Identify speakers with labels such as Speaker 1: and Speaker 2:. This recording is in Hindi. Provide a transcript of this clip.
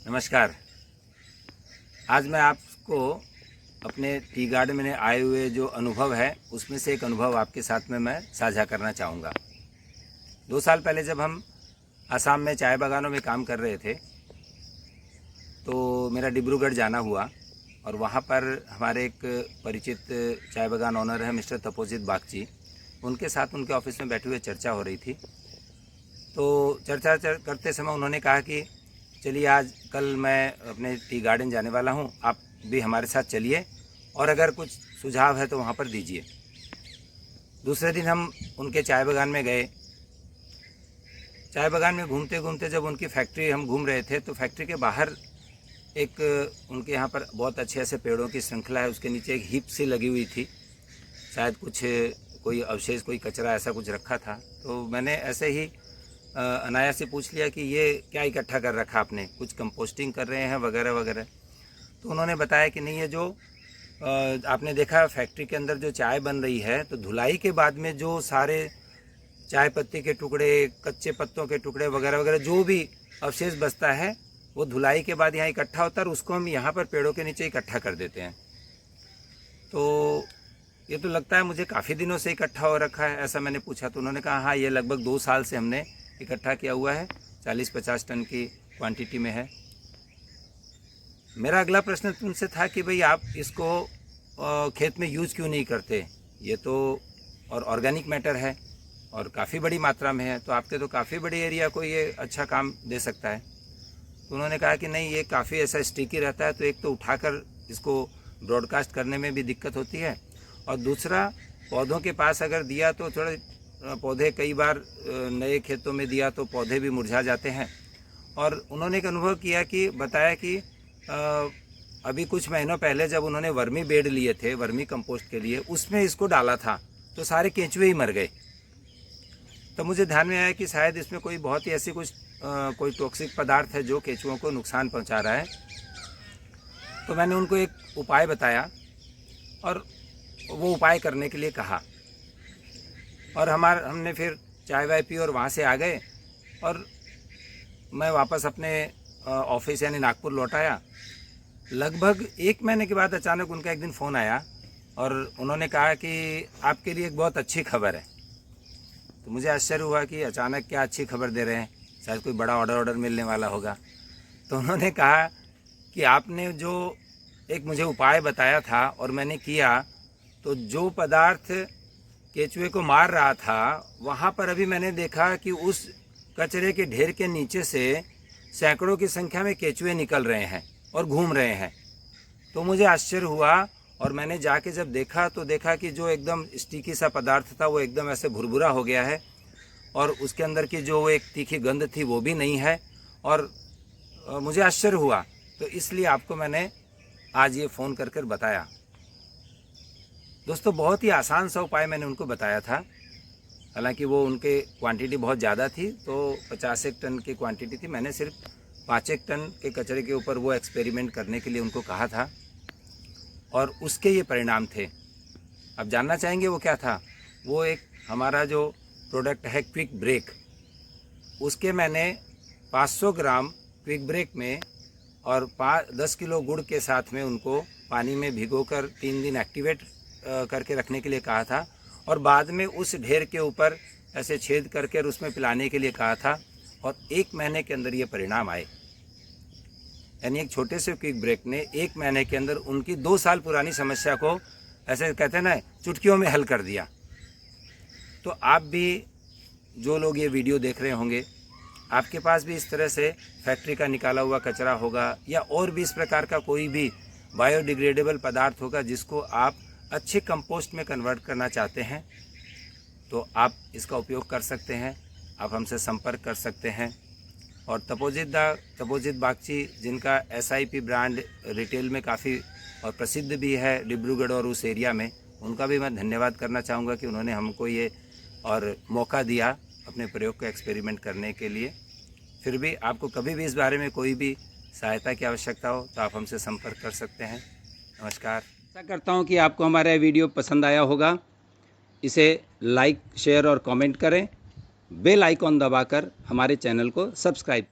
Speaker 1: नमस्कार। आज मैं आपको अपने टी गार्डन में आए हुए जो अनुभव है उसमें से एक अनुभव आपके साथ में मैं साझा करना चाहूँगा। 2 साल पहले जब हम असम में चाय बागानों में काम कर रहे थे तो मेरा डिब्रूगढ़ जाना हुआ और वहाँ पर हमारे एक परिचित चाय बागान ओनर है मिस्टर तपोजित बागची, उनके साथ उनके ऑफिस में बैठे हुए चर्चा हो रही थी। तो चर्चा करते समय उन्होंने कहा कि चलिए आज कल मैं अपने टी गार्डन जाने वाला हूँ, आप भी हमारे साथ चलिए और अगर कुछ सुझाव है तो वहाँ पर दीजिए। दूसरे दिन हम उनके चाय बागान में गए। चाय बागान में घूमते घूमते जब उनकी फैक्ट्री हम घूम रहे थे तो फैक्ट्री के बाहर एक उनके यहाँ पर बहुत अच्छे ऐसे पेड़ों की श्रृंखला है, उसके नीचे एक हीप सी लगी हुई थी। शायद कुछ कोई अवशेष, कोई कचरा ऐसा कुछ रखा था। तो मैंने ऐसे ही अनायास से पूछ लिया कि ये क्या इकट्ठा कर रखा आपने, कुछ कंपोस्टिंग कर रहे हैं वगैरह वगैरह। तो उन्होंने बताया कि नहीं, ये जो आपने देखा फैक्ट्री के अंदर जो चाय बन रही है तो धुलाई के बाद में जो सारे चाय पत्ती के टुकड़े, कच्चे पत्तों के टुकड़े वगैरह वगैरह जो भी अवशेष बचता है वो धुलाई के बाद यहाँ इकट्ठा होता है और उसको हम यहाँ पर पेड़ों के नीचे इकट्ठा कर देते हैं। तो ये तो लगता है मुझे काफ़ी दिनों से इकट्ठा हो रखा है, ऐसा मैंने पूछा। तो उन्होंने कहा हाँ, ये लगभग 2 साल से हमने इकट्ठा किया हुआ है, 40-50 टन की क्वांटिटी में है। मेरा अगला प्रश्न उनसे था कि भाई आप इसको खेत में यूज़ क्यों नहीं करते, ये तो और ऑर्गेनिक मैटर है और काफ़ी बड़ी मात्रा में है, तो आपके तो काफ़ी बड़ी एरिया को ये अच्छा काम दे सकता है। तो उन्होंने कहा कि नहीं, ये काफ़ी ऐसा स्टिकी रहता है, तो एक तो उठाकर इसको ब्रॉडकास्ट करने में भी दिक्कत होती है और दूसरा पौधों के पास अगर दिया तो थोड़े पौधे, कई बार नए खेतों में दिया तो पौधे भी मुरझा जाते हैं। और उन्होंने एक अनुभव किया कि बताया कि अभी कुछ महीनों पहले जब उन्होंने वर्मी बेड लिए थे वर्मी कंपोस्ट के लिए, उसमें इसको डाला था तो सारे केंचुए ही मर गए। तो मुझे ध्यान में आया कि शायद इसमें कोई बहुत ही ऐसी कोई टॉक्सिक पदार्थ है जो केंचुओं को नुकसान पहुंचा रहा है। तो मैंने उनको एक उपाय बताया और वो उपाय करने के लिए कहा और हमने फिर चाय वाय पी और वहाँ से आ गए और मैं वापस अपने ऑफिस यानी नागपुर लौट आया। लगभग 1 महीने के बाद अचानक उनका एक दिन फ़ोन आया और उन्होंने कहा कि आपके लिए एक बहुत अच्छी खबर है। तो मुझे आश्चर्य हुआ कि अचानक क्या अच्छी खबर दे रहे हैं, शायद कोई बड़ा ऑर्डर मिलने वाला होगा। तो उन्होंने कहा कि आपने जो एक मुझे उपाय बताया था और मैंने किया, तो जो पदार्थ केंचुए को मार रहा था वहाँ पर अभी मैंने देखा कि उस कचरे के ढेर के नीचे से सैकड़ों की संख्या में केंचुए निकल रहे हैं और घूम रहे हैं। तो मुझे आश्चर्य हुआ और मैंने जाके जब देखा तो देखा कि जो एकदम स्टिकी सा पदार्थ था वो एकदम ऐसे भुरभुरा हो गया है और उसके अंदर की जो एक तीखी गंध थी वो भी नहीं है और मुझे आश्चर्य हुआ। तो इसलिए आपको मैंने आज ये फ़ोन कर कर बताया। दोस्तों, बहुत ही आसान सा उपाय मैंने उनको बताया था। हालांकि वो उनके क्वांटिटी बहुत ज़्यादा थी, तो 50 टन की क्वांटिटी थी। मैंने सिर्फ 5 टन के कचरे के ऊपर वो एक्सपेरिमेंट करने के लिए उनको कहा था और उसके ये परिणाम थे। अब जानना चाहेंगे वो क्या था? वो एक हमारा जो प्रोडक्ट है क्विक ब्रेक, उसके मैंने 500 ग्राम क्विक ब्रेक में और 10 किलो गुड़ के साथ में उनको पानी में भिगोकर 3 दिन एक्टिवेट करके रखने के लिए कहा था और बाद में उस ढेर के ऊपर ऐसे छेद करके उसमें पिलाने के लिए कहा था और 1 महीने के अंदर ये परिणाम आए। यानी एक छोटे से क्विक ब्रेक ने 1 महीने के अंदर उनकी 2 साल पुरानी समस्या को, ऐसे कहते हैं ना, चुटकियों में हल कर दिया। तो आप भी, जो लोग ये वीडियो देख रहे होंगे, आपके पास भी इस तरह से फैक्ट्री का निकाला हुआ कचरा होगा या और भी इस प्रकार का कोई भी बायोडिग्रेडेबल पदार्थ होगा जिसको आप अच्छे कंपोस्ट में कन्वर्ट करना चाहते हैं, तो आप इसका उपयोग कर सकते हैं। आप हमसे संपर्क कर सकते हैं। और तपोजित बागची, जिनका SIP ब्रांड रिटेल में काफ़ी और प्रसिद्ध भी है डिब्रूगढ़ और उस एरिया में, उनका भी मैं धन्यवाद करना चाहूँगा कि उन्होंने हमको ये और मौका दिया अपने प्रयोग को एक्सपेरिमेंट करने के लिए। फिर भी आपको कभी भी इस बारे में कोई भी सहायता की आवश्यकता हो तो आप हमसे संपर्क कर सकते हैं। नमस्कार। आशा करता हूँ कि आपको हमारा वीडियो पसंद आया होगा। इसे लाइक, शेयर और कमेंट करें। बेल आइकॉन दबाकर हमारे चैनल को सब्सक्राइब करें।